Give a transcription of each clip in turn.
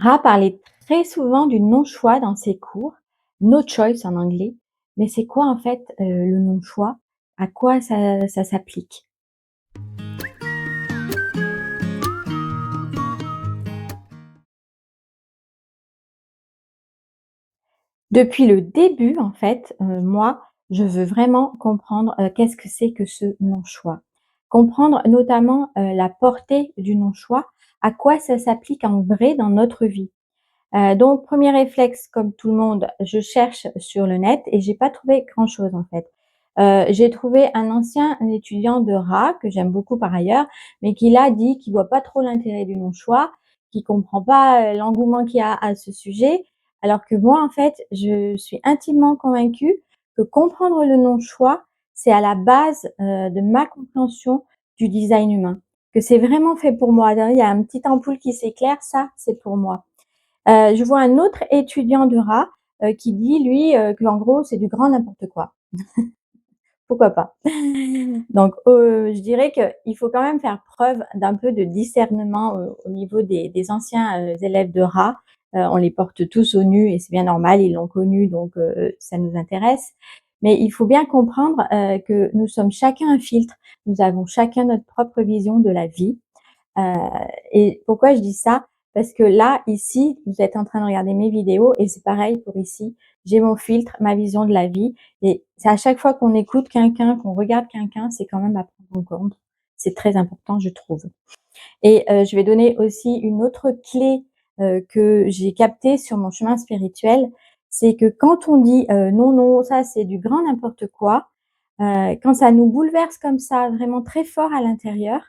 Ra parlait très souvent du non-choix dans ses cours, no choice en anglais. Mais c'est quoi en fait le non-choix? À quoi ça s'applique? Depuis le début, en fait, moi, je veux vraiment comprendre qu'est-ce que c'est que ce non-choix. Comprendre notamment la portée du non-choix, à quoi ça s'applique en vrai dans notre vie. Donc, premier réflexe, comme tout le monde, je cherche sur le net et j'ai pas trouvé grand-chose en fait. J'ai trouvé un ancien étudiant de Ra, que j'aime beaucoup par ailleurs, mais qui là dit qu'il voit pas trop l'intérêt du non-choix, qu'il comprend pas l'engouement qu'il y a à ce sujet, alors que moi en fait, je suis intimement convaincue que comprendre le non-choix, c'est à la base de ma compréhension du design humain, que c'est vraiment fait pour moi. Il y a un petit ampoule qui s'éclaire, ça, c'est pour moi. Je vois un autre étudiant de Ra, qui dit lui, qu'en gros c'est du grand n'importe quoi. Pourquoi pas? Donc, je dirais qu'il faut quand même faire preuve d'un peu de discernement, au niveau des anciens, élèves de Ra. On les porte tous au nu et c'est bien normal, ils l'ont connu donc ça nous intéresse. Mais il faut bien comprendre, que nous sommes chacun un filtre. Nous avons chacun notre propre vision de la vie. Heu et pourquoi je dis ça? Parce que là, ici, vous êtes en train de regarder mes vidéos et c'est pareil pour ici. J'ai mon filtre, ma vision de la vie et c'est à chaque fois qu'on écoute quelqu'un, qu'on regarde quelqu'un, c'est quand même à prendre en compte. C'est très important, je trouve. Et je vais donner aussi une autre clé, que j'ai captée sur mon chemin spirituel. C'est que quand on dit: «Non, non, ça c'est du grand n'importe quoi», quand ça nous bouleverse comme ça, vraiment très fort à l'intérieur,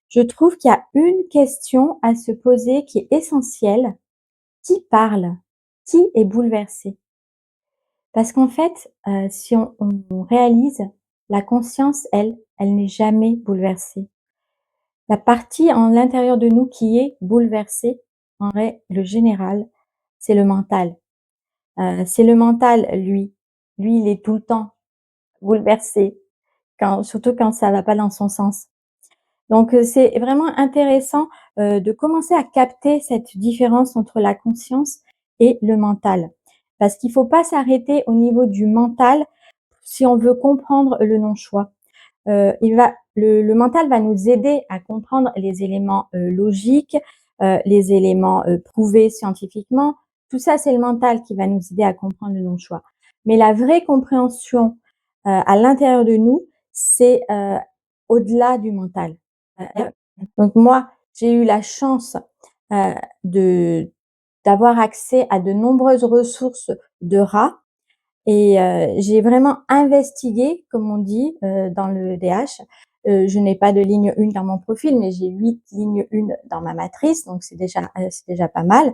je trouve qu'il y a une question à se poser qui est essentielle. Qui parle? Qui est bouleversé? Parce qu'en fait, si on réalise, la conscience, elle n'est jamais bouleversée. La partie en l'intérieur de nous qui est bouleversée, en règle générale, c'est le mental. C'est le mental, lui, il est tout le temps bouleversé, surtout quand ça va pas dans son sens. Donc, c'est vraiment intéressant, de commencer à capter cette différence entre la conscience et le mental. Parce qu'il faut pas s'arrêter au niveau du mental si on veut comprendre le non-choix. Le mental va nous aider à comprendre les éléments, logiques, les éléments, prouvés scientifiquement. Tout ça, c'est le mental qui va nous aider à comprendre le non-choix. Mais la vraie compréhension, à l'intérieur de nous, c'est, au-delà du mental. Donc moi, j'ai eu la chance, de d'avoir accès à de nombreuses ressources de rats et j'ai vraiment investigué, comme on dit, dans le DH. Je n'ai pas de ligne 1 dans mon profil, mais j'ai 8 lignes 1 dans ma matrice, donc c'est déjà pas mal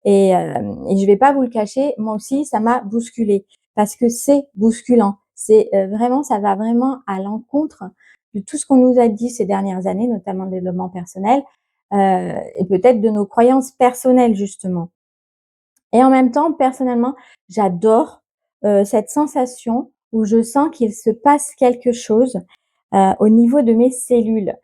et je vais pas vous le cacher, moi aussi ça m'a bousculée parce que c'est bousculant. C'est, vraiment ça va vraiment à l'encontre de tout ce qu'on nous a dit ces dernières années, notamment le développement personnel, et peut-être de nos croyances personnelles justement. Et en même temps, personnellement, j'adore, cette sensation où je sens qu'il se passe quelque chose, au niveau de mes cellules.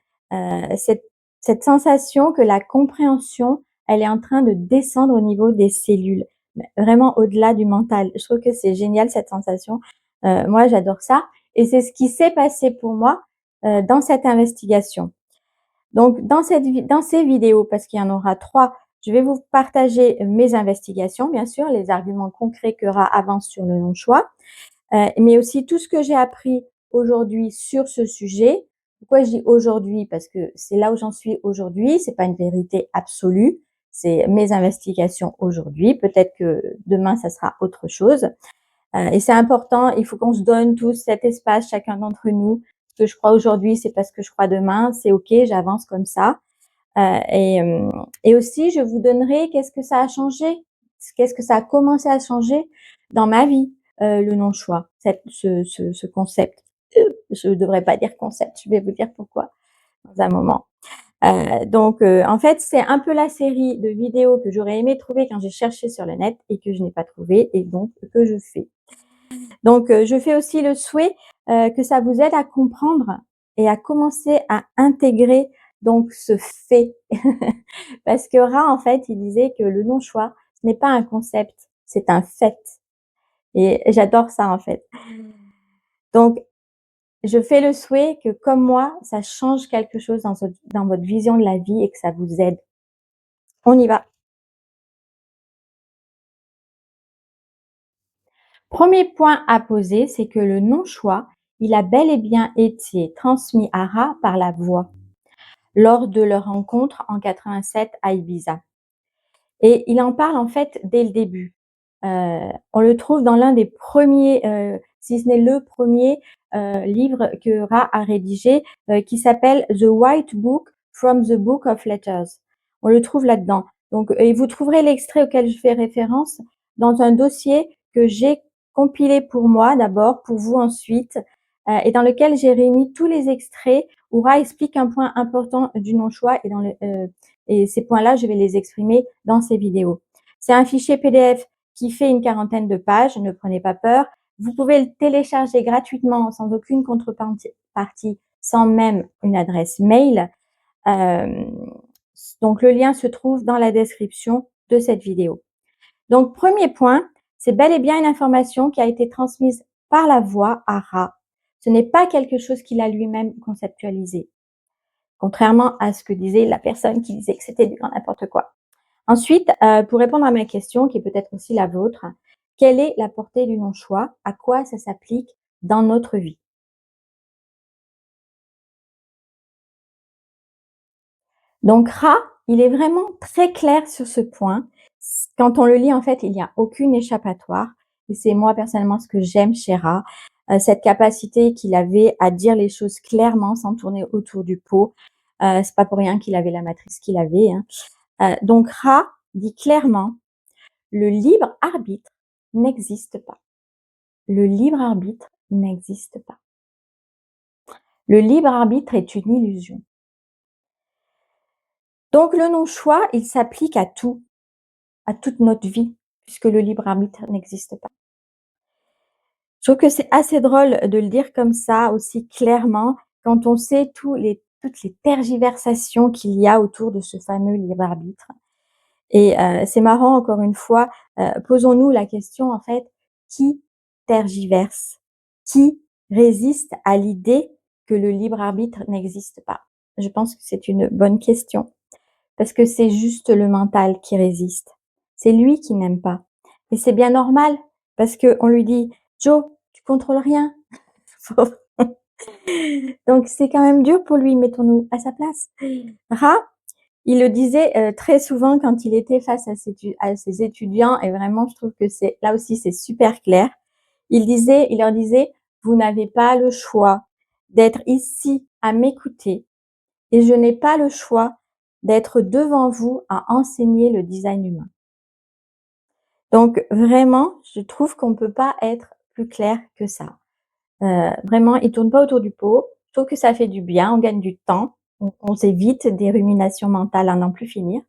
Cette sensation que la compréhension, elle est en train de descendre au niveau des cellules, mais vraiment au-delà du mental. Je trouve que c'est génial cette sensation. Moi, j'adore ça et c'est ce qui s'est passé pour moi, dans cette investigation. Donc dans ces vidéos, parce qu'il y en aura 3, je vais vous partager mes investigations, bien sûr, les arguments concrets que Ra avance sur le non-choix, mais aussi tout ce que j'ai appris aujourd'hui sur ce sujet. Pourquoi je dis aujourd'hui? Parce que c'est là où j'en suis aujourd'hui, c'est pas une vérité absolue, c'est mes investigations aujourd'hui. Peut-être que demain ça sera autre chose. Et c'est important, il faut qu'on se donne tous cet espace, chacun d'entre nous. Ce que je crois aujourd'hui, c'est pas ce que je crois demain, c'est OK, j'avance comme ça. Et aussi, je vous donnerai qu'est-ce que ça a changé, qu'est-ce que ça a commencé à changer dans ma vie, le non-choix, ce concept. Je ne devrais pas dire concept, je vais vous dire pourquoi dans un moment. Donc, en fait, c'est un peu la série de vidéos que j'aurais aimé trouver quand j'ai cherché sur le net et que je n'ai pas trouvé et donc que je fais. Donc, je fais aussi le souhait, que ça vous aide à comprendre et à commencer à intégrer donc se fait. Parce que Ra, en fait, il disait que le non-choix, ce n'est pas un concept, c'est un fait. Et j'adore ça, en fait. Donc, je fais le souhait que, comme moi, ça change quelque chose dans votre vision de la vie et que ça vous aide. On y va. Premier point à poser, c'est que le non-choix, il a bel et bien été transmis à Ra par la voix lors de leur rencontre en 87 à Ibiza. Et il en parle en fait dès le début. On le trouve dans l'un des premiers, si ce n'est le premier livre que Ra a rédigé, qui s'appelle The White Book from the Book of Letters. On le trouve là-dedans. Donc, et vous trouverez l'extrait auquel je fais référence dans un dossier que j'ai compilé pour moi d'abord, pour vous ensuite, et dans lequel j'ai réuni tous les extraits où Ra explique un point important du non-choix et ces points-là, je vais les exprimer dans ces vidéos. C'est un fichier PDF qui fait une quarantaine de pages, ne prenez pas peur. Vous pouvez le télécharger gratuitement sans aucune contrepartie, sans même une adresse mail. Euh, donc le lien se trouve dans la description de cette vidéo. Donc premier point, c'est bel et bien une information qui a été transmise par la voix à Ra. Ce n'est pas quelque chose qu'il a lui-même conceptualisé, contrairement à ce que disait la personne qui disait que c'était du grand n'importe quoi. Ensuite, pour répondre à ma question, qui est peut-être aussi la vôtre, quelle est la portée du non-choix? À quoi ça s'applique dans notre vie? Donc Ra, il est vraiment très clair sur ce point. Quand on le lit, en fait, il n'y a aucune échappatoire. Et c'est moi personnellement ce que j'aime chez Ra, cette capacité qu'il avait à dire les choses clairement sans tourner autour du pot. C'est pas pour rien qu'il avait la matrice qu'il avait, hein. Donc Ra dit clairement, le libre arbitre n'existe pas. Le libre arbitre n'existe pas. Le libre arbitre est une illusion. Donc le non-choix, il s'applique à tout, à toute notre vie, puisque le libre arbitre n'existe pas. Je trouve que c'est assez drôle de le dire comme ça, aussi clairement, quand on sait toutes les tergiversations qu'il y a autour de ce fameux libre arbitre. Et c'est marrant, encore une fois, posons-nous la question, en fait, qui tergiverse? Qui résiste à l'idée que le libre arbitre n'existe pas? Je pense que c'est une bonne question, parce que c'est juste le mental qui résiste. C'est lui qui n'aime pas. Et c'est bien normal, parce qu'on lui dit: «Joe, tu contrôles rien». Donc c'est quand même dur pour lui, mettons-nous à sa place. Ra, il le disait, très souvent quand il était face à ses étudiants et vraiment je trouve que c'est là aussi c'est super clair. Il leur disait: «Vous n'avez pas le choix d'être ici à m'écouter et je n'ai pas le choix d'être devant vous à enseigner le design humain». Donc vraiment, je trouve qu'on ne peut pas être plus clair que ça. Vraiment, il tourne pas autour du pot. Je trouve que ça fait du bien, on gagne du temps, on s'évite des ruminations mentales à n'en plus finir.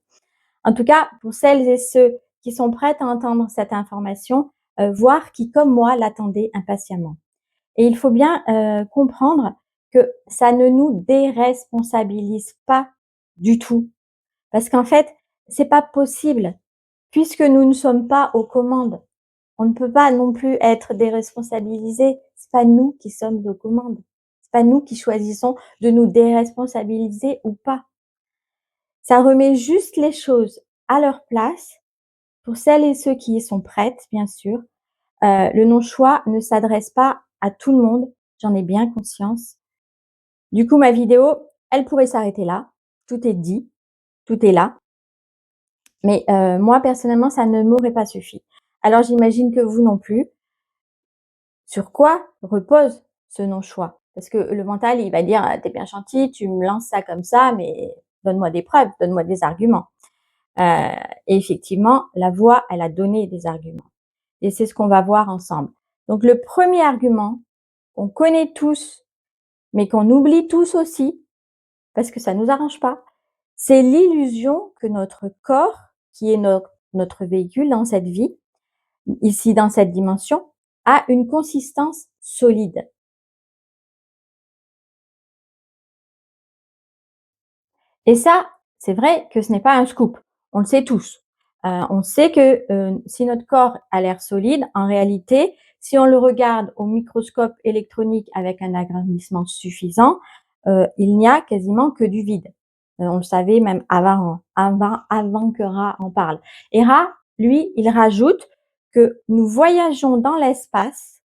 En tout cas, pour celles et ceux qui sont prêts à entendre cette information, voire qui, comme moi, l'attendaient impatiemment. Et il faut bien comprendre que ça ne nous déresponsabilise pas du tout. Parce qu'en fait, c'est pas possible, puisque nous ne sommes pas aux commandes. On ne peut pas non plus être déresponsabilisés. C'est pas nous qui sommes aux commandes. C'est pas nous qui choisissons de nous déresponsabiliser ou pas. Ça remet juste les choses à leur place pour celles et ceux qui y sont prêtes, bien sûr. Le non-choix ne s'adresse pas à tout le monde, j'en ai bien conscience. Du coup, ma vidéo, elle pourrait s'arrêter là. Tout est dit, tout est là. Mais moi, personnellement, ça ne m'aurait pas suffi. Alors j'imagine que vous non plus. Sur quoi repose ce non-choix? Parce que le mental, il va dire: «Ah, tu bien gentil, tu me lances ça comme ça, mais donne-moi des preuves, donne-moi des arguments». Heu et effectivement, la voix, elle a donné des arguments et c'est ce qu'on va voir ensemble. Donc le premier argument qu'on connaît tous, mais qu'on oublie tous aussi, parce que ça nous arrange pas, c'est l'illusion que notre corps, qui est notre véhicule dans cette vie, ici dans cette dimension, a une consistance solide. Et ça, c'est vrai que ce n'est pas un scoop. On le sait tous. On sait que, si notre corps a l'air solide, en réalité, si on le regarde au microscope électronique avec un agrandissement suffisant, il n'y a quasiment que du vide. On le savait même avant que Ra en parle. Et Ra, lui, il rajoute que nous voyageons dans l'espace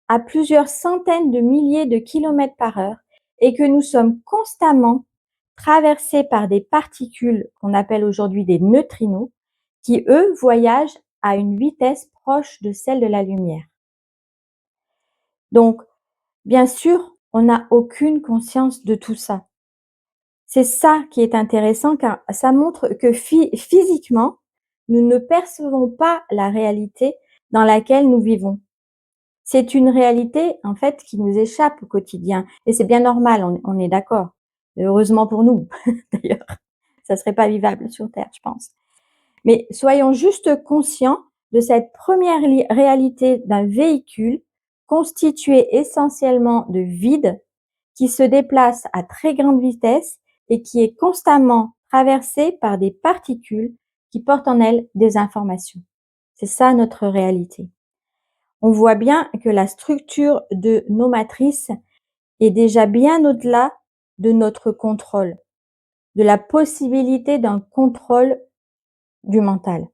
à plusieurs centaines de milliers de kilomètres par heure et que nous sommes constamment traversés par des particules qu'on appelle aujourd'hui des neutrinos, qui, eux, voyagent à une vitesse proche de celle de la lumière. Donc, bien sûr, on n'a aucune conscience de tout ça. C'est ça qui est intéressant car ça montre que physiquement, nous ne percevons pas la réalité dans laquelle nous vivons. C'est une réalité, en fait, qui nous échappe au quotidien et c'est bien normal, on est d'accord. Heureusement pour nous, d'ailleurs, ça serait pas vivable sur terre, je pense. Mais soyons juste conscients de cette première réalité d'un véhicule constitué essentiellement de vide qui se déplace à très grande vitesse et qui est constamment traversé par des particules qui portent en elles des informations. C'est ça notre réalité. On voit bien que la structure de nos matrices est déjà bien au-delà de notre contrôle, de la possibilité d'un contrôle du mental.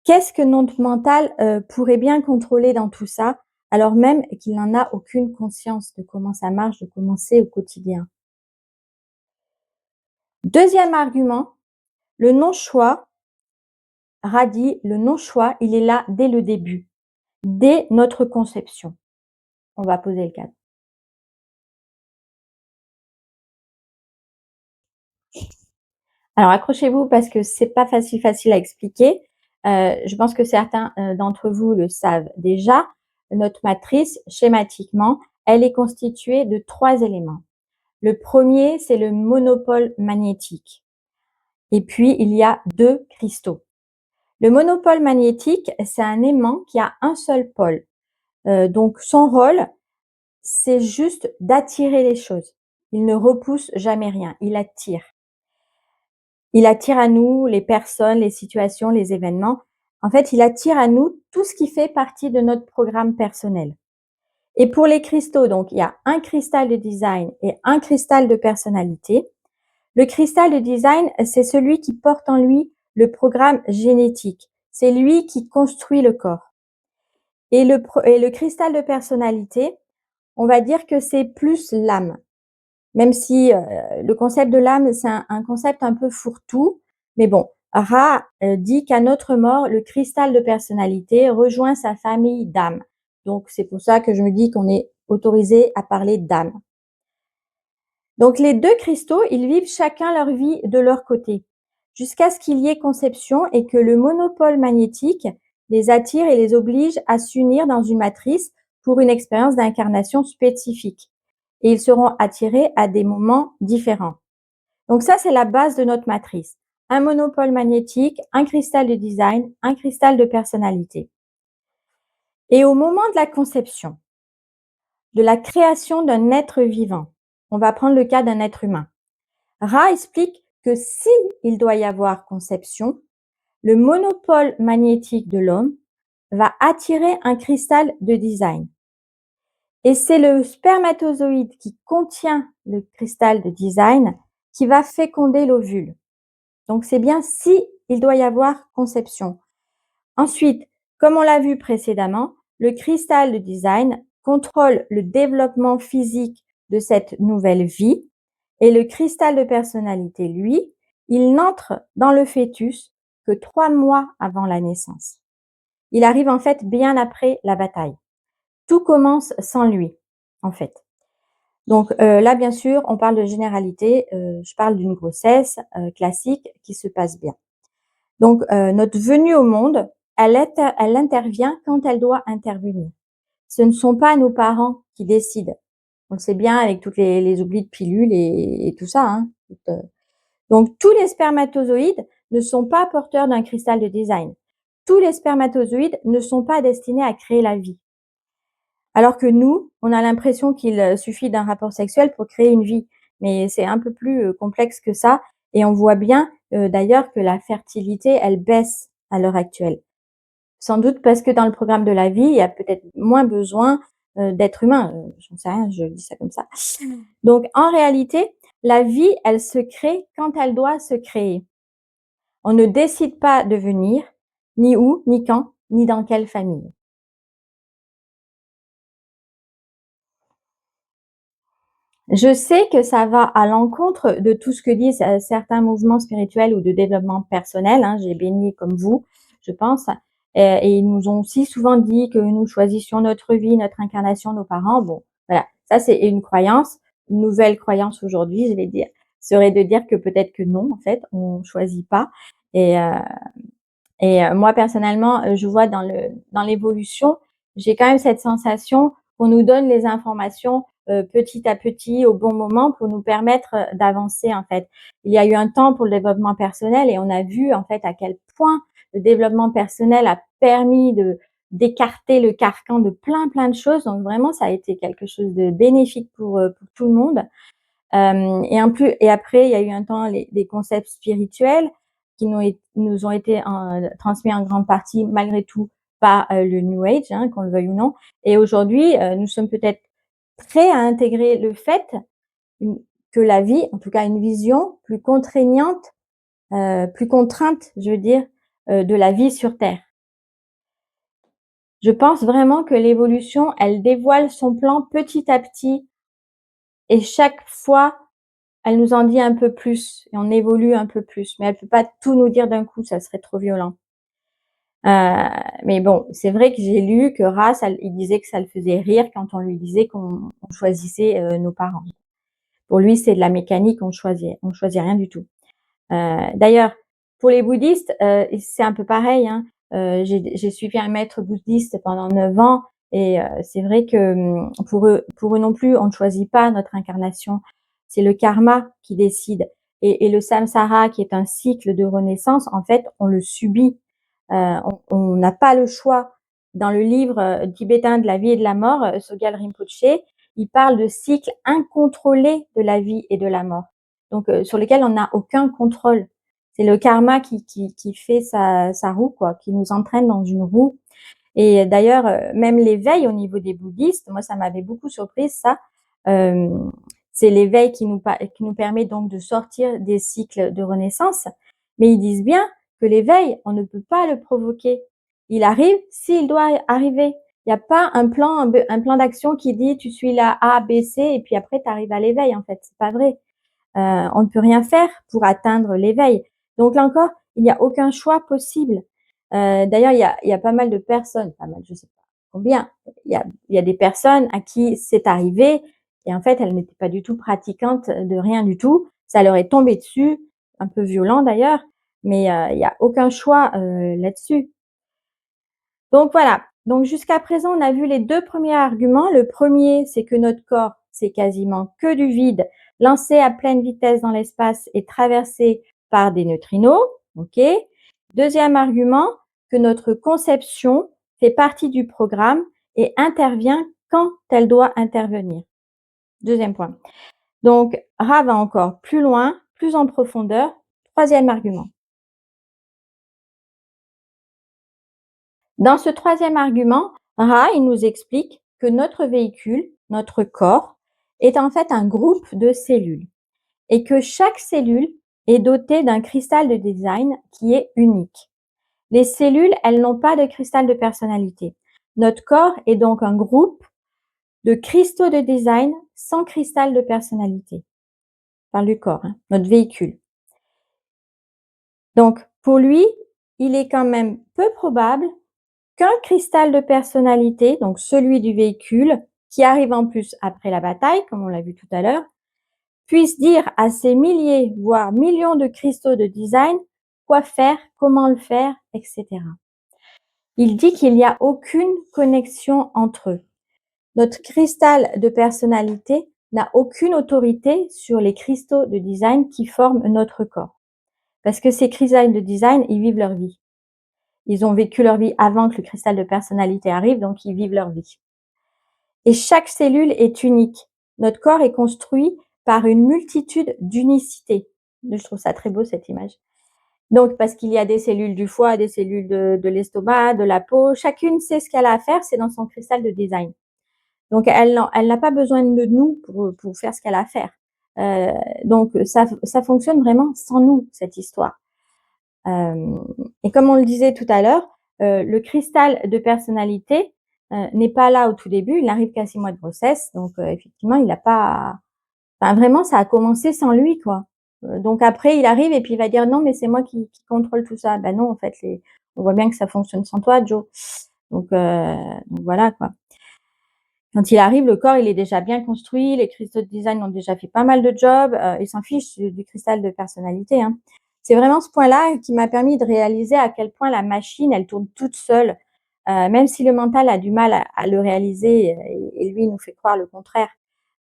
Qu'est-ce que notre mental pourrait bien contrôler dans tout ça, alors même qu'il n'en a aucune conscience de comment ça marche, de comment c'est au quotidien? Deuxième argument, le non-choix. Radi, le non-choix, il est là dès le début, dès notre conception. On va poser le cadre. Alors accrochez-vous parce que c'est pas facile à expliquer. Je pense que certains, d'entre vous le savent déjà. Notre matrice, schématiquement, elle est constituée de 3 éléments. Le premier, c'est le monopôle magnétique et puis il y a 2 cristaux. Le monopôle magnétique, c'est un aimant qui a un seul pôle. Donc son rôle, c'est juste d'attirer les choses. Il ne repousse jamais rien, il attire. Il attire à nous les personnes, les situations, les événements. En fait, il attire à nous tout ce qui fait partie de notre programme personnel. Et pour les cristaux, donc il y a un cristal de design et un cristal de personnalité. Le cristal de design, c'est celui qui porte en lui le programme génétique. C'est lui qui construit le corps. Et le cristal de personnalité, on va dire que c'est plus l'âme. Même si le concept de l'âme, c'est un concept un peu fourre-tout. Mais bon, Ra dit qu'à notre mort, le cristal de personnalité rejoint sa famille d'âmes. Donc c'est pour ça que je me dis qu'on est autorisé à parler d'âme. Donc les 2 cristaux, ils vivent chacun leur vie de leur côté, jusqu'à ce qu'il y ait conception et que le monopôle magnétique les attire et les oblige à s'unir dans une matrice pour une expérience d'incarnation spécifique. Et ils seront attirés à des moments différents. Donc ça, c'est la base de notre matrice. Un monopôle magnétique, un cristal de design, un cristal de personnalité. Et au moment de la conception, de la création d'un être vivant, on va prendre le cas d'un être humain. Ra explique que si il doit y avoir conception, le monopôle magnétique de l'homme va attirer un cristal de design. Et c'est le spermatozoïde qui contient le cristal de design qui va féconder l'ovule. Donc c'est bien si il doit y avoir conception. Ensuite, comme on l'a vu précédemment, le cristal de design contrôle le développement physique de cette nouvelle vie et le cristal de personnalité, lui, il n'entre dans le fœtus que 3 mois avant la naissance. Il arrive en fait bien après la bataille. Tout commence sans lui, en fait. Donc là, bien sûr, on parle de généralité, je parle d'une grossesse classique qui se passe bien. Donc notre venue au monde, elle intervient quand elle doit intervenir. Ce ne sont pas nos parents qui décident. On le sait bien avec toutes les oublis de pilules et tout ça, hein. Donc tous les spermatozoïdes ne sont pas porteurs d'un cristal de design. Tous les spermatozoïdes ne sont pas destinés à créer la vie. Alors que nous, on a l'impression qu'il suffit d'un rapport sexuel pour créer une vie. mais c'est un peu plus, complexe que ça et on voit bien, d'ailleurs que la fertilité, elle baisse à l'heure actuelle. Sans doute parce que dans le programme de la vie, il y a peut-être moins besoin, d'êtres humains, j'en sais rien, je dis ça comme ça. Donc en réalité, la vie, elle se crée quand elle doit se créer. On ne décide pas de venir, ni où, ni quand, ni dans quelle famille. Je sais que ça va à l'encontre de tout ce que disent, certains mouvements spirituels ou de développement personnel, hein. J'ai baigné comme vous, je pense, et ils nous ont aussi souvent dit que nous choisissions notre vie, notre incarnation, nos parents. Bon, voilà, ça c'est une croyance. Une nouvelle croyance aujourd'hui, je vais dire, serait de dire que peut-être que non, en fait, on choisit pas et moi personnellement, je vois dans l'évolution, j'ai quand même cette sensation qu'on nous donne les informations, petit à petit, au bon moment pour nous permettre, d'avancer, en fait. Il y a eu un temps pour le développement personnel et on a vu, en fait, à quel point le développement personnel a permis d'écarter le carcan de plein de choses. Donc vraiment, ça a été quelque chose de bénéfique pour tout le monde. Et après, il y a eu un temps des concepts spirituels qui nous ont été transmis en grande partie malgré tout par le New Age, hein, qu'on le veuille ou non. Et aujourd'hui, nous sommes peut-être prêts à intégrer le fait une- que la vie, en tout cas une vision plus contraignante, plus contrainte, je veux dire, de la vie sur Terre. Je pense vraiment que l'évolution, elle dévoile son plan petit à petit et chaque fois elle nous en dit un peu plus et on évolue un peu plus, mais elle peut pas tout nous dire d'un coup, ça serait trop violent. Mais bon, c'est vrai que j'ai lu que Ra, il disait que ça le faisait rire quand on lui disait qu'on choisissait, nos parents. Pour lui, c'est de la mécanique, on choisit rien du tout. D'ailleurs, pour les bouddhistes, c'est un peu pareil, hein. J'ai suivi un maître bouddhiste pendant 9 ans et c'est vrai que, pour eux non plus, on ne choisit pas notre incarnation. C'est le karma qui décide et le samsara qui est un cycle de renaissance, en fait, on le subit. On n'a pas le choix. Dans le livre, tibétain de la vie et de la mort, Sogyal Rinpoche, il parle de cycles incontrôlés de la vie et de la mort. Donc sur lesquels on n'a aucun contrôle. C'est le karma qui fait sa roue, quoi, qui nous entraîne dans une roue. Et d'ailleurs, même l'éveil au niveau des bouddhistes, moi ça m'avait beaucoup surprise ça. Euh, c'est l'éveil qui nous permet donc de sortir des cycles de renaissance. Mais ils disent bien que l'éveil, on ne peut pas le provoquer. Il arrive s'il doit arriver. Il n'y a pas un plan d'action qui dit tu suis là A, B, C et puis après tu arrives à l'éveil en fait. C'est pas vrai. On ne peut rien faire pour atteindre l'éveil. Donc là encore, il n'y a aucun choix possible. D'ailleurs, il y a pas mal de personnes, pas mal, je sais pas combien, il y a des personnes à qui c'est arrivé et en fait, elles n'étaient pas du tout pratiquantes de rien du tout. Ça leur est tombé dessus, un peu violent d'ailleurs, mais il y a aucun choix là-dessus. Donc voilà. Donc jusqu'à présent, on a vu les 2 premiers arguments. Le premier, c'est que notre corps, c'est quasiment que du vide lancé à pleine vitesse dans l'espace et traversé par des neutrinos. OK. Deuxième argument, que notre conception fait partie du programme et intervient quand elle doit intervenir. Deuxième point. Donc, Ra va encore plus loin, plus en profondeur. Troisième argument. Dans ce troisième argument, Ra, il nous explique que notre véhicule, notre corps, est en fait un groupe de cellules et que chaque cellule est dotée d'un cristal de design qui est unique. Les cellules, elles n'ont pas de cristal de personnalité. Notre corps est donc un groupe de cristaux de design sans cristal de personnalité. Je parle du corps, hein, notre véhicule. Donc, pour lui, il est quand même peu probable qu'un cristal de personnalité, donc celui du véhicule, qui arrive en plus après la bataille, comme on l'a vu tout à l'heure, puisse dire à ces milliers, voire millions de cristaux de design quoi faire, comment le faire, etc. Il dit qu'il n'y a aucune connexion entre eux. Notre cristal de personnalité n'a aucune autorité sur les cristaux de design qui forment notre corps. Parce que ces cristals de design, ils vivent leur vie. Ils ont vécu leur vie avant que le cristal de personnalité arrive, donc ils vivent leur vie. Et chaque cellule est unique. Notre corps est construit par une multitude d'unicités. Je trouve ça très beau cette image. Donc parce qu'il y a des cellules du foie, des cellules de l'estomac, de la peau, chacune sait ce qu'elle a à faire, c'est dans son cristal de design. Donc elle n'a pas besoin de nous pour faire ce qu'elle a à faire. Euh, donc ça fonctionne vraiment sans nous, cette histoire. Et comme on le disait tout à l'heure, le cristal de personnalité n'est pas là au tout début, il n'arrive qu'à 6 mois de grossesse, donc effectivement, il n'a pas... Enfin, vraiment, ça a commencé sans lui, quoi. Donc après, il arrive et puis il va dire: «Non, mais c'est moi qui contrôle tout ça». Ben non, en fait, on voit bien que ça fonctionne sans toi, Joe. Donc voilà, quoi. Quand il arrive, le corps, il est déjà bien construit, les cristaux de design ont déjà fait pas mal de job, ils s'en fichent du cristal de personnalité, hein. C'est vraiment ce point-là qui m'a permis de réaliser à quel point la machine, elle tourne toute seule, même si le mental a du mal à le réaliser, et lui, il nous fait croire le contraire.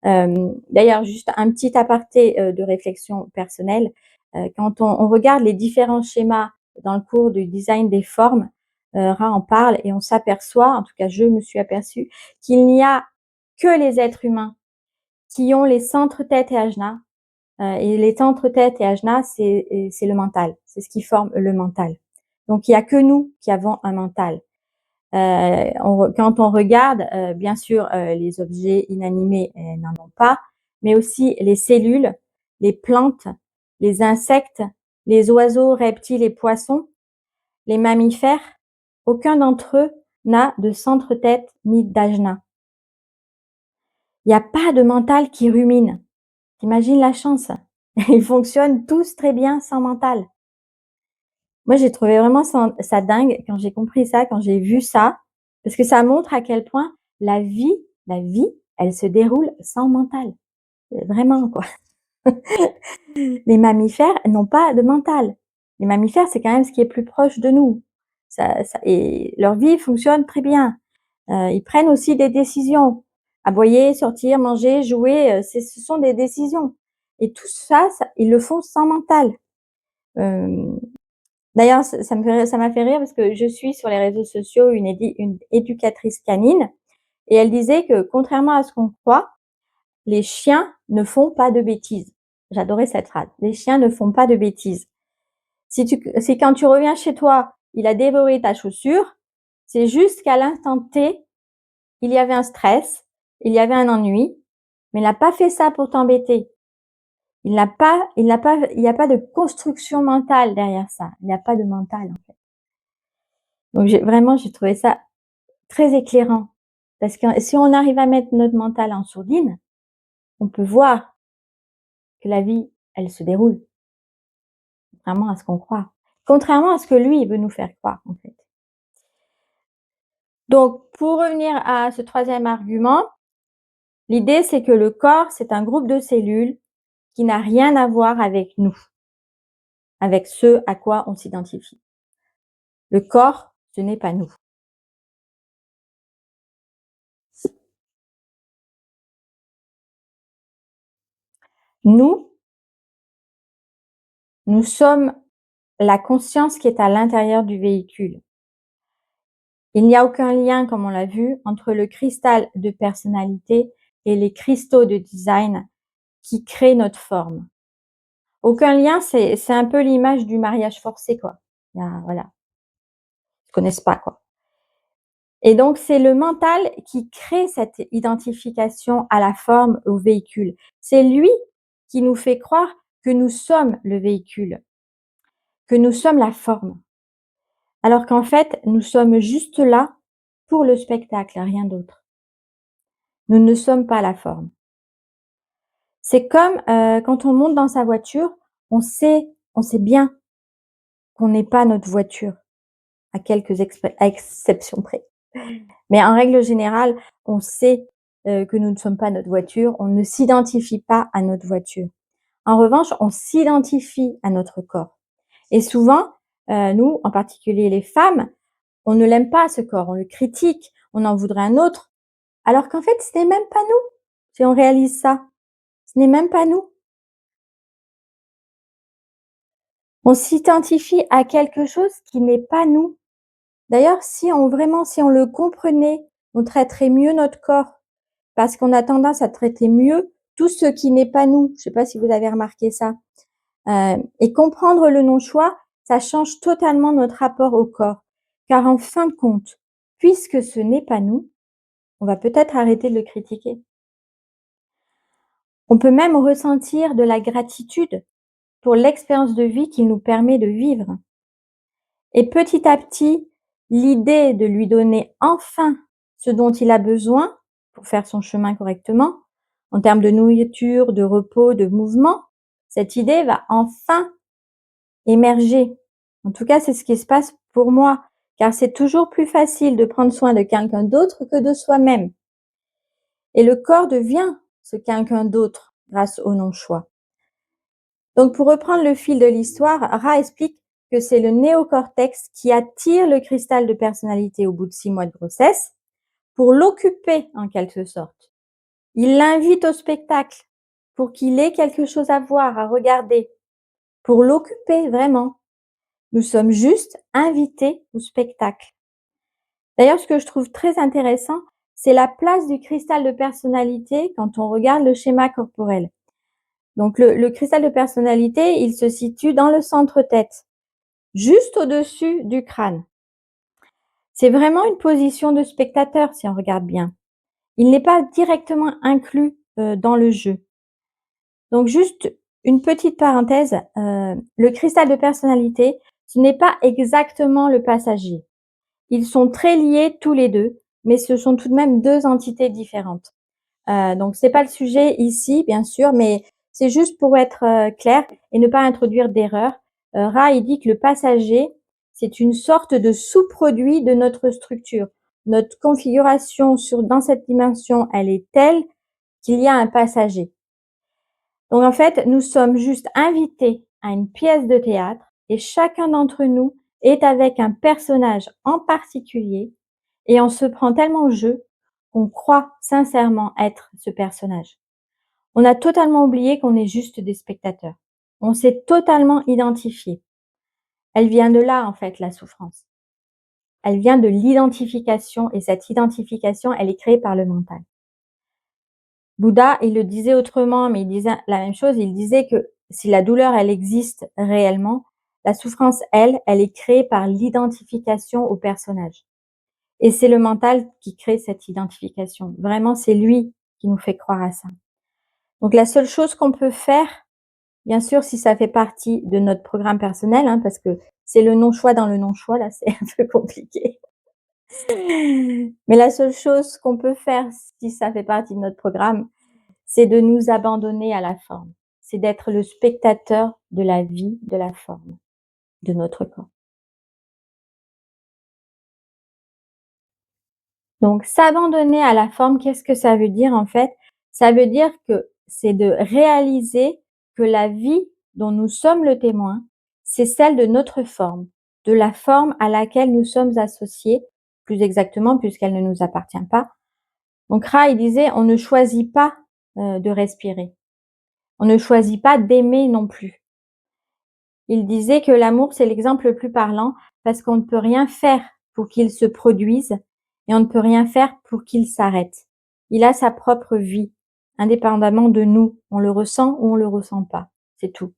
D'ailleurs, juste un petit aparté, de réflexion personnelle, quand on regarde les différents schémas dans le cours du design des formes, Ra en parle et on s'aperçoit, en tout cas je me suis aperçue, qu'il n'y a que les êtres humains qui ont les centres tête et ajna, et les centres tête et ajna, c'est le mental, c'est ce qui forme le mental. Donc il y a que nous qui avons un mental. Quand on regarde, bien sûr, les objets inanimés n'en ont pas, mais aussi les cellules, les plantes, les insectes, les oiseaux, reptiles et poissons, les mammifères, aucun d'entre eux n'a de centre-tête ni d'ajna. Il n'y a pas de mental qui rumine. T'imagines la chance? Ils fonctionnent tous très bien sans mental. Moi, j'ai trouvé vraiment ça dingue quand j'ai compris ça, quand j'ai vu ça, parce que ça montre à quel point la vie, elle se déroule sans mental. Vraiment, quoi. Les mammifères n'ont pas de mental. Les mammifères, c'est quand même ce qui est plus proche de nous. Et leur vie fonctionne très bien. Ils prennent aussi des décisions. Aboyer, sortir, manger, jouer, ce sont des décisions. Et tout ça, ils le font sans mental. Euh, D'ailleurs, ça m'a fait rire parce que je suis sur les réseaux sociaux une éducatrice canine et elle disait que contrairement à ce qu'on croit, les chiens ne font pas de bêtises. J'adorais cette phrase. Les chiens ne font pas de bêtises. Si quand tu reviens chez toi, il a dévoré ta chaussure, c'est juste qu'à l'instant T, il y avait un stress, il y avait un ennui, mais il n'a pas fait ça pour t'embêter. Il n'y a pas de construction mentale derrière ça. Il n'y a pas de mental, en fait. Donc j'ai trouvé ça très éclairant. Parce que si on arrive à mettre notre mental en sourdine, on peut voir que la vie, elle se déroule, contrairement à ce qu'on croit. Contrairement à ce que lui, il veut nous faire croire, en fait. Donc, pour revenir à ce troisième argument, l'idée, c'est que le corps, c'est un groupe de cellules qui n'a rien à voir avec nous, avec ce à quoi on s'identifie. Le corps, ce n'est pas nous. Nous, nous sommes la conscience qui est à l'intérieur du véhicule. Il n'y a aucun lien, comme on l'a vu, entre le cristal de personnalité et les cristaux de design qui créent notre forme. Aucun lien, c'est un peu l'image du mariage forcé, quoi. Voilà, ils connaissent pas, quoi. Et donc, c'est le mental qui crée cette identification à la forme, au véhicule. C'est lui qui nous fait croire que nous sommes le véhicule, que nous sommes la forme. Alors qu'en fait, nous sommes juste là pour le spectacle, rien d'autre. Nous ne sommes pas la forme. C'est comme quand on monte dans sa voiture, on sait bien qu'on n'est pas notre voiture, à quelques exceptions près. Mais en règle générale, on sait que nous ne sommes pas notre voiture, on ne s'identifie pas à notre voiture. En revanche, on s'identifie à notre corps. Et souvent, nous, en particulier les femmes, on ne l'aime pas ce corps, on le critique, on en voudrait un autre, alors qu'en fait, ce n'est même pas nous. Si on réalise ça, ce n'est même pas nous. On s'identifie à quelque chose qui n'est pas nous. D'ailleurs, si on le comprenait, on traiterait mieux notre corps parce qu'on a tendance à traiter mieux tout ce qui n'est pas nous. Je ne sais pas si vous avez remarqué ça. Et comprendre le non-choix, ça change totalement notre rapport au corps. Car en fin de compte, puisque ce n'est pas nous, on va peut-être arrêter de le critiquer. On peut même ressentir de la gratitude pour l'expérience de vie qu'il nous permet de vivre. Et petit à petit, l'idée de lui donner enfin ce dont il a besoin pour faire son chemin correctement, en termes de nourriture, de repos, de mouvement, cette idée va enfin émerger. En tout cas, c'est ce qui se passe pour moi, car c'est toujours plus facile de prendre soin de quelqu'un d'autre que de soi-même. Et le corps devient ce quelqu'un d'autre grâce au non-choix. Donc, pour reprendre le fil de l'histoire, Ra explique que c'est le néocortex qui attire le cristal de personnalité au bout de 6 mois de grossesse pour l'occuper en quelque sorte. Il l'invite au spectacle pour qu'il ait quelque chose à voir, à regarder, pour l'occuper vraiment. Nous sommes juste invités au spectacle. D'ailleurs, ce que je trouve très intéressant, c'est la place du cristal de personnalité quand on regarde le schéma corporel. Donc, le cristal de personnalité, il se situe dans le centre-tête, juste au-dessus du crâne. C'est vraiment une position de spectateur si on regarde bien. Il n'est pas directement inclus dans le jeu. Donc, juste une petite parenthèse, le cristal de personnalité, ce n'est pas exactement le passager. Ils sont très liés tous les deux, mais ce sont tout de même 2 entités différentes. Donc c'est pas le sujet ici, bien sûr, mais c'est juste pour être, clair et ne pas introduire d'erreur. Ra, il dit que le passager, c'est une sorte de sous-produit de notre structure. Notre configuration dans cette dimension, elle est telle qu'il y a un passager. Donc en fait, nous sommes juste invités à une pièce de théâtre et chacun d'entre nous est avec un personnage en particulier et on se prend tellement au jeu qu'on croit sincèrement être ce personnage. On a totalement oublié qu'on est juste des spectateurs. On s'est totalement identifié. Elle vient de là, en fait, la souffrance. Elle vient de l'identification et cette identification, elle est créée par le mental. Bouddha, il le disait autrement, mais il disait la même chose. Il disait que si la douleur, elle existe réellement, la souffrance, elle est créée par l'identification au personnage. Et c'est le mental qui crée cette identification. Vraiment, c'est lui qui nous fait croire à ça. Donc la seule chose qu'on peut faire, bien sûr, si ça fait partie de notre programme personnel, hein, parce que c'est le non-choix dans le non-choix, là, c'est un peu compliqué. Mais la seule chose qu'on peut faire si ça fait partie de notre programme, c'est de nous abandonner à la forme. C'est d'être le spectateur de la vie, de la forme, de notre corps. Donc s'abandonner à la forme, qu'est-ce que ça veut dire en fait? Ça veut dire que c'est de réaliser que la vie dont nous sommes le témoin, c'est celle de notre forme, de la forme à laquelle nous sommes associés, plus exactement puisqu'elle ne nous appartient pas. Donc Ra, il disait: «On ne choisit pas, de respirer. On ne choisit pas d'aimer non plus». Il disait que l'amour, c'est l'exemple le plus parlant parce qu'on ne peut rien faire pour qu'il se produise et on ne peut rien faire pour qu'il s'arrête. Il a sa propre vie, indépendamment de nous. On le ressent ou on le ressent pas. C'est tout.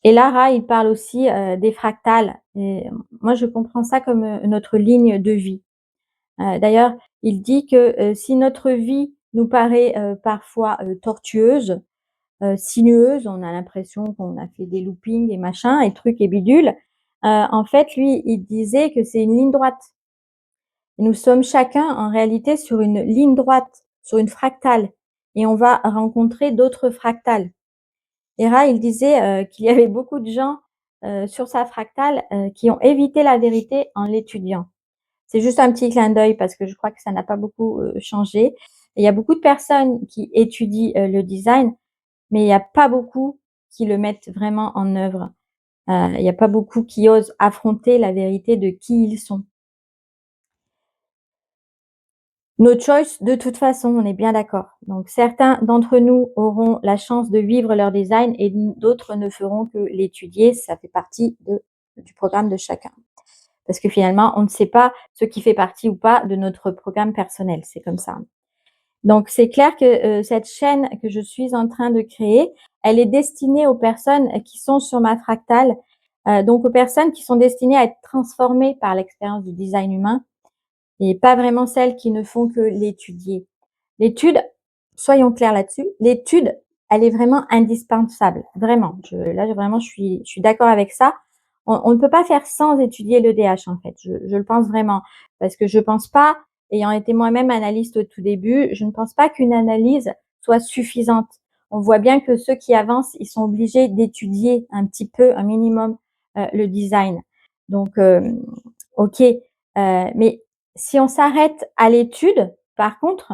Et là, Ra, il parle aussi des fractales. Et moi, je comprends ça comme notre ligne de vie. D'ailleurs, il dit que si notre vie nous paraît parfois tortueuse, sinueuse, on a l'impression qu'on a fait des loopings et machin et trucs et bidules. En fait, lui, il disait que c'est une ligne droite. Nous sommes chacun en réalité sur une ligne droite, sur une fractale et on va rencontrer d'autres fractales. Ra, il disait, qu'il y avait beaucoup de gens, sur sa fractale, qui ont évité la vérité en l'étudiant. C'est juste un petit clin d'œil parce que je crois que ça n'a pas beaucoup, changé. Et il y a beaucoup de personnes qui étudient, le design, mais il y a pas beaucoup qui le mettent vraiment en œuvre. Il y a pas beaucoup qui osent affronter la vérité de qui ils sont. No choice de toute façon, on est bien d'accord. Donc certains d'entre nous auront la chance de vivre leur design et d'autres ne feront que l'étudier. Ça fait partie du programme de chacun. Parce que finalement, on ne sait pas ce qui fait partie ou pas de notre programme personnel. C'est comme ça. Donc c'est clair que, cette chaîne que je suis en train de créer, elle est destinée aux personnes qui sont sur ma fractale, donc aux personnes qui sont destinées à être transformées par l'expérience du design humain et pas vraiment celles qui ne font que l'étudier. L'étude, soyons clairs là-dessus, l'étude, elle est vraiment indispensable, vraiment. Là, vraiment, je suis d'accord avec ça. On ne peut pas faire sans étudier l'EDH, en fait. Je le pense vraiment. Parce que je pense pas, ayant été moi-même analyste au tout début, je ne pense pas qu'une analyse soit suffisante. On voit bien que ceux qui avancent, ils sont obligés d'étudier un petit peu, un minimum, le design. Donc, OK, mais si on s'arrête à l'étude, par contre,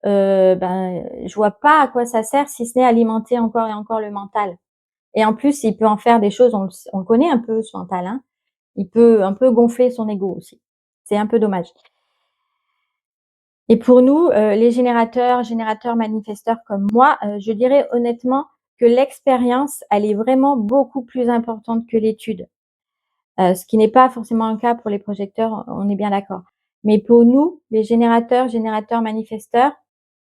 je vois pas à quoi ça sert si ce n'est alimenter encore et encore le mental et en plus, il peut en faire des choses, on le connaît un peu ce mental, hein. Il peut un peu gonfler son ego aussi. C'est un peu dommage et pour nous, les générateurs manifesteurs comme moi, je dirais honnêtement que l'expérience, elle est vraiment beaucoup plus importante que l'étude. Ce qui n'est pas forcément le cas pour les projecteurs, on est bien d'accord. Mais pour nous, les générateurs manifesteurs,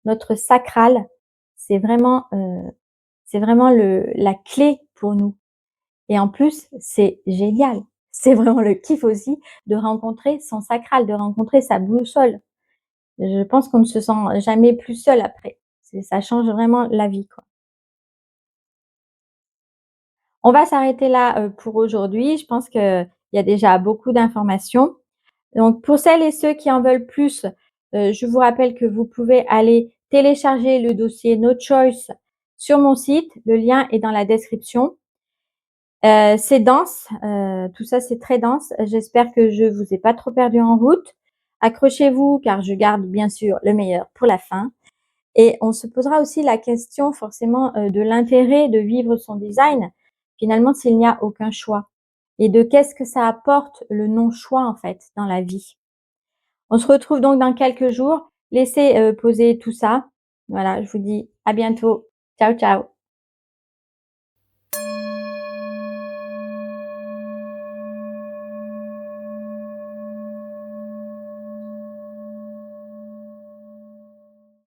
notre sacral, c'est vraiment, c'est vraiment le la clé pour nous et en plus, c'est génial. C'est vraiment le kiff aussi de rencontrer son sacral, de rencontrer sa boussole. Je pense qu'on ne se sent jamais plus seul après. C'est ça change vraiment la vie, quoi. On va s'arrêter là, pour aujourd'hui. Je pense qu'il y a déjà beaucoup d'informations. Donc pour celles et ceux qui en veulent plus, je vous rappelle que vous pouvez aller télécharger le dossier No Choice sur mon site. Le lien est dans la description. C'est dense, tout ça c'est très dense. J'espère que je vous ai pas trop perdu en route. Accrochez-vous car je garde bien sûr le meilleur pour la fin et on se posera aussi la question forcément, de l'intérêt de vivre son design, finalement s'il n'y a aucun choix et de qu'est-ce que ça apporte le non-choix en fait dans la vie. On se retrouve donc dans quelques jours. Laissez, poser tout ça. Voilà, je vous dis à bientôt. Ciao, ciao.